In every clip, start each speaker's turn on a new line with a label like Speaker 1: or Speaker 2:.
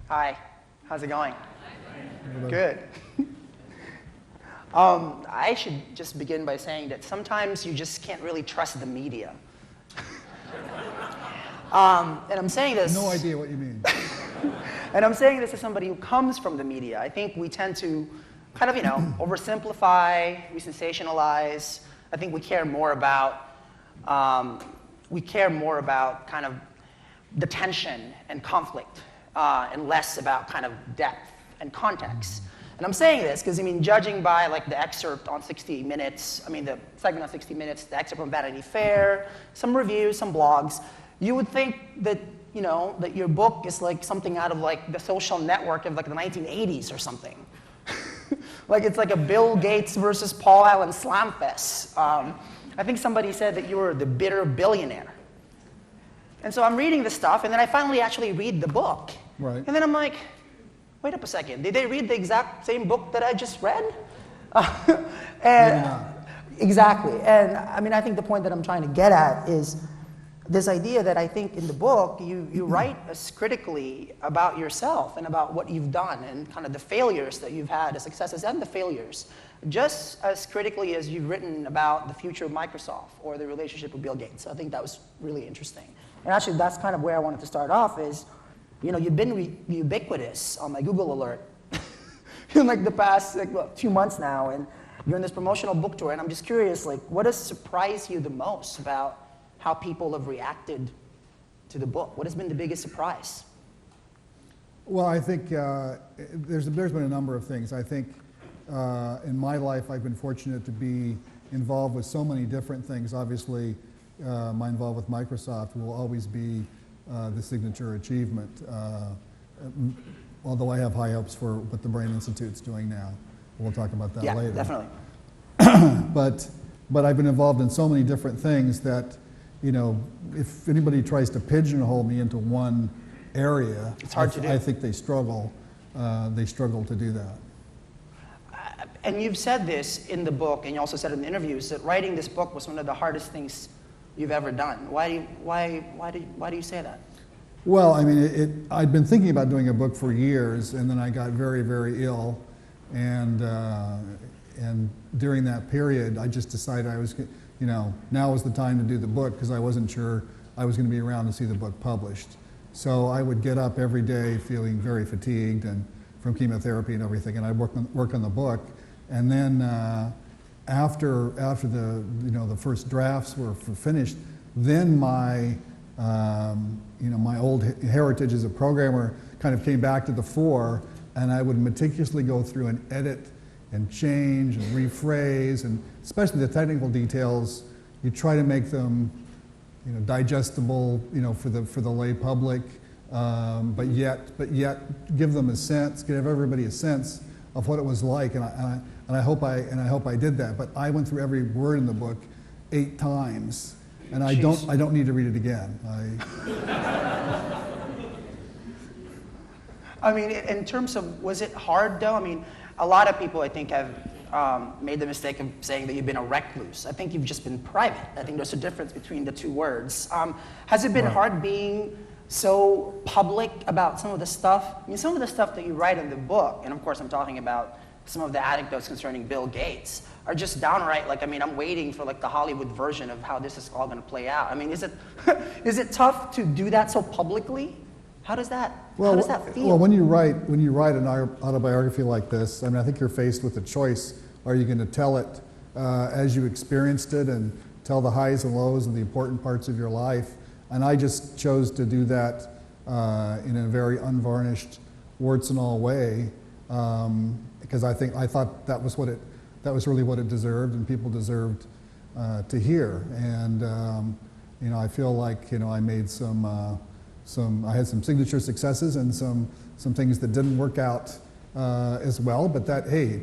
Speaker 1: Hi, how's it going? Good. I should just begin by saying that sometimes you just can't really trust the media. And I'm saying this...
Speaker 2: No idea what you mean.
Speaker 1: And I'm saying this as somebody who comes from the media. I think we tend to kind of, oversimplify, we sensationalize. I think we care more about kind of the tension and conflict, and less about kind of depth and context. And I'm saying this because, judging by like the excerpt on 60 Minutes, the segment on 60 Minutes, the excerpt from Vanity Fair, some reviews, some blogs, you would think that, that your book is like something out of like the Social Network of like the 1980s or something. Like it's like a Bill Gates versus Paul Allen slam fest. I think somebody said that you were the bitter billionaire. And so I'm reading this stuff, and then I finally actually read the book.
Speaker 2: Right.
Speaker 1: And then I'm like, wait up a second, did they read the exact same book that I just read?
Speaker 2: And
Speaker 1: exactly. And I think the point that I'm trying to get at is this idea that I think in the book, you write as critically about yourself and about what you've done and kind of the failures that you've had, the successes and the failures, just as critically as you've written about the future of Microsoft or the relationship with Bill Gates. I think that was really interesting. And actually, that's kind of where I wanted to start off is, you've been ubiquitous on my Google alert in like the past 2 months now, and you're in this promotional book tour, and I'm just curious, like, what has surprised you the most about how people have reacted to the book? What has been the biggest surprise?
Speaker 2: Well, I think there's been a number of things. I think in my life I've been fortunate to be involved with so many different things. Obviously, my involvement with Microsoft will always be the signature achievement, although I have high hopes for what the Brain Institute's doing now. We'll talk about that later.
Speaker 1: Yeah, definitely.
Speaker 2: But I've been involved in so many different things that, if anybody tries to pigeonhole me into one area,
Speaker 1: it's hard to do.
Speaker 2: I think they struggle to do that.
Speaker 1: And you've said this in the book, and you also said in the interviews, that writing this book was one of the hardest things you've ever done. Why do you say that?
Speaker 2: Well, I'd been thinking about doing a book for years, and then I got very, very ill, and during that period, I just decided now was the time to do the book because I wasn't sure I was going to be around to see the book published. So I would get up every day feeling very fatigued and from chemotherapy and everything, and I'd work on the book, and then after the first drafts were finished, then my my old heritage as a programmer kind of came back to the fore, and I would meticulously go through and edit and change and rephrase, and especially the technical details, you try to make them digestible for the lay public, but yet give them a sense, give everybody a sense of what it was like, and I hope I did that. But I went through every word in the book 8 times, and I don't need to read it again.
Speaker 1: In terms of, was it hard though? A lot of people I think have made the mistake of saying that you've been a recluse. I think you've just been private. I think there's a difference between the two words. Has it been hard being so public about some of the stuff? Some of the stuff that you write in the book, and of course I'm talking about some of the anecdotes concerning Bill Gates, are just downright I'm waiting for the Hollywood version of how this is all going to play out. Is it tough to do that so publicly? How does that feel?
Speaker 2: Well, when you write an autobiography like this, I think you're faced with a choice. Are you going to tell it as you experienced it and tell the highs and lows and the important parts of your life? And I just chose to do that in a very unvarnished, warts and all way, because I thought that was really what it deserved, and people deserved to hear. And I feel like I made I had some signature successes and some things that didn't work out as well, but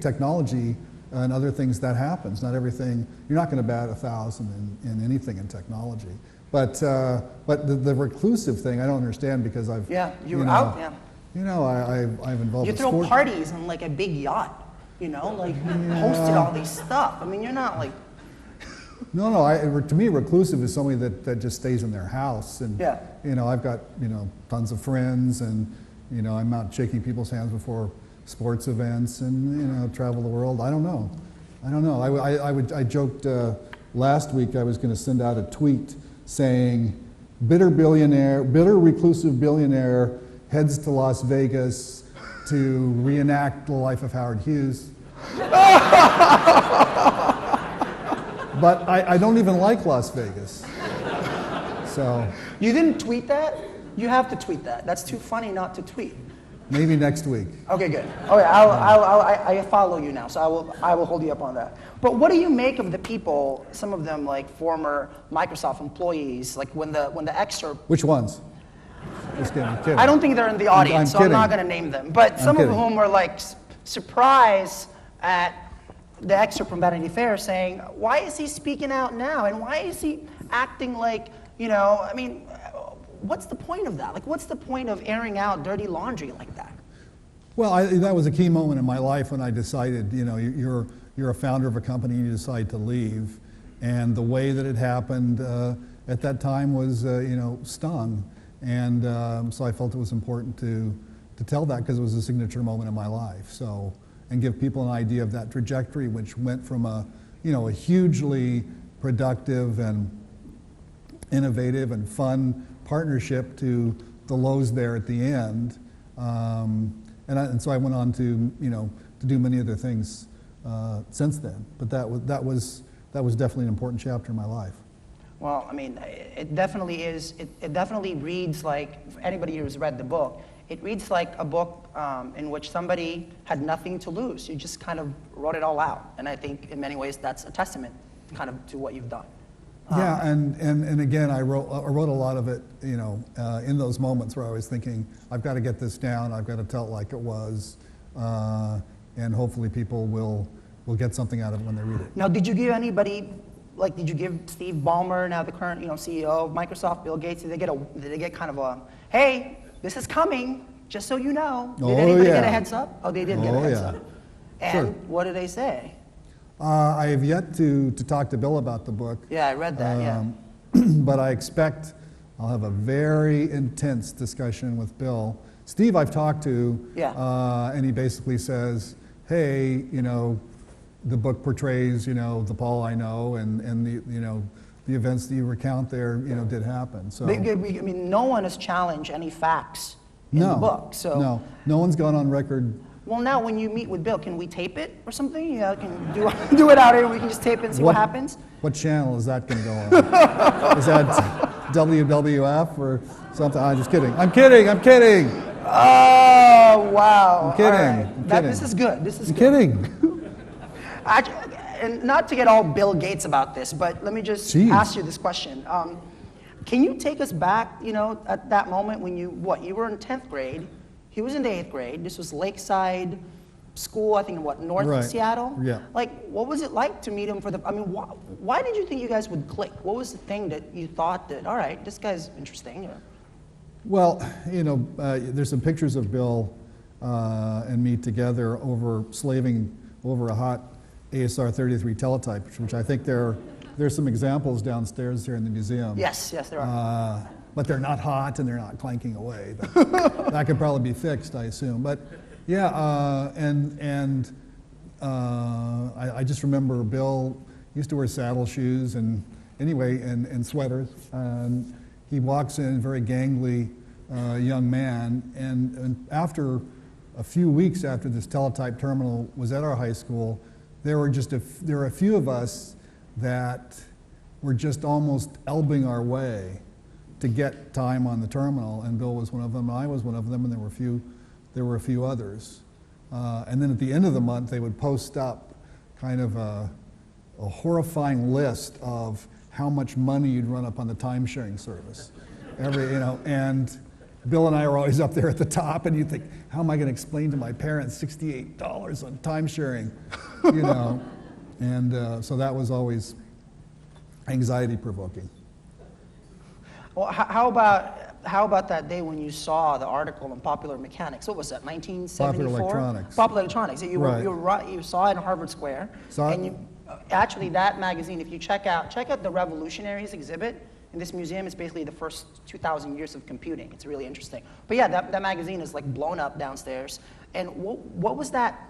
Speaker 2: technology and other things, that happens. Not everything, you're not going to bat 1,000 in anything in technology. But the reclusive thing, I don't understand, because I've...
Speaker 1: Yeah, out.
Speaker 2: I've involved
Speaker 1: you
Speaker 2: with
Speaker 1: throw
Speaker 2: sport.
Speaker 1: parties on a big yacht, hosted all these stuff. You're not
Speaker 2: No, to me, reclusive is somebody that just stays in their house, and
Speaker 1: yeah.
Speaker 2: I've got tons of friends, and You know, I'm out shaking people's hands before sports events and, you know, travel the world. I don't know. I joked last week I was going to send out a tweet saying, bitter reclusive billionaire heads to Las Vegas to reenact the life of Howard Hughes. But I don't even like Las Vegas. So
Speaker 1: You didn't tweet that? You have to tweet that. That's too funny not to tweet.
Speaker 2: maybe next week.
Speaker 1: Okay, good. Okay, I follow you now, so I will hold you up on that. But what do you make of the people, some of them like former Microsoft employees, like when the excerpt?
Speaker 2: Which ones? Just kidding, I'm kidding.
Speaker 1: I don't think they're in the audience, so I'm
Speaker 2: kidding.
Speaker 1: not going to name them. But some of whom were like surprised at the excerpt from Vanity Fair saying, why is he speaking out now? And why is he acting like, you know, I mean, what's the point of that? Like, what's the point of airing out dirty laundry like that?
Speaker 2: Well, that was a key moment in my life when I decided, you know, you're a founder of a company and you decide to leave. And the way that it happened at that time was, you know, stung. And so I felt it was important to tell that because it was a signature moment in my life. So, and give people an idea of that trajectory, which went from a hugely productive and innovative and fun partnership to the lows there at the end. And so I went on to, you know, to do many other things since then. But that was definitely an important chapter in my life.
Speaker 1: Well, I mean, it definitely is. It definitely reads like, for anybody who's read the book, it reads like a book in which somebody had nothing to lose. You just kind of wrote it all out. And I think in many ways that's a testament kind of to what you've done.
Speaker 2: Yeah, and again, I wrote a lot of it, you know, in those moments where I was thinking, I've got to get this down, I've got to tell it like it was, and hopefully people will get something out of it when they read it.
Speaker 1: Now, did you give anybody, like, did you give Steve Ballmer, now the current, you know, CEO of Microsoft, Bill Gates, did they get kind of a, hey, this is coming, just so you know? Did anybody get a heads up? Oh, they did get a heads up. And
Speaker 2: Sure.
Speaker 1: what did they say?
Speaker 2: I have yet to talk to Bill about the book.
Speaker 1: Yeah, I read that, yeah.
Speaker 2: But I expect I'll have a very intense discussion with Bill. Steve I've talked to, and he basically says, hey, you know, the book portrays, you know, the Paul I know, and the, you know, the events that you recount there, you know, did happen. So
Speaker 1: I mean, no one has challenged any facts in the book. So
Speaker 2: no one's gone on record.
Speaker 1: Well, now when you meet with Bill, can we tape it or something? Yeah, can do it out here. We can just tape it and see what happens.
Speaker 2: What channel is that going to go on? Is that WWF or something? I'm just kidding. I'm kidding.
Speaker 1: Oh, wow.
Speaker 2: I'm kidding.
Speaker 1: Right.
Speaker 2: I'm kidding.
Speaker 1: This is good. This is
Speaker 2: I'm
Speaker 1: good.
Speaker 2: kidding.
Speaker 1: And not to get all Bill Gates about this, but let me just ask you this question. Can you take us back, you know, at that moment when you were in 10th grade, he was in the 8th grade, this was Lakeside School, I think in north Seattle?
Speaker 2: Yeah.
Speaker 1: Like, what was it like to meet him why did you think you guys would click? What was the thing that you thought that, all right, this guy's interesting?
Speaker 2: Well, you know, there's some pictures of Bill and me together slaving over a hot ASR 33 teletype, which I think there's some examples downstairs here in the museum.
Speaker 1: Yes, there are.
Speaker 2: But they're not hot and they're not clanking away. But that could probably be fixed, I assume. But yeah, I just remember Bill used to wear saddle shoes and sweaters. And he walks in, very gangly young man, and after a few weeks after this teletype terminal was at our high school, there were a few of us that were just almost elbowing our way to get time on the terminal, and Bill was one of them, and I was one of them, and there were a few others. And then at the end of the month, they would post up kind of a horrifying list of how much money you'd run up on the time-sharing service. And Bill and I were always up there at the top, and you think, how am I going to explain to my parents $68 on time-sharing, you know? And so that was always anxiety-provoking.
Speaker 1: Well, how about that day when you saw the article in Popular Mechanics? What was that, 1974? Popular Electronics. You saw it in Harvard Square. Actually, that magazine, if you check out the Revolutionaries exhibit, in this museum is basically the first 2,000 years of computing. It's really interesting. But yeah, that magazine is like blown up downstairs. And what was that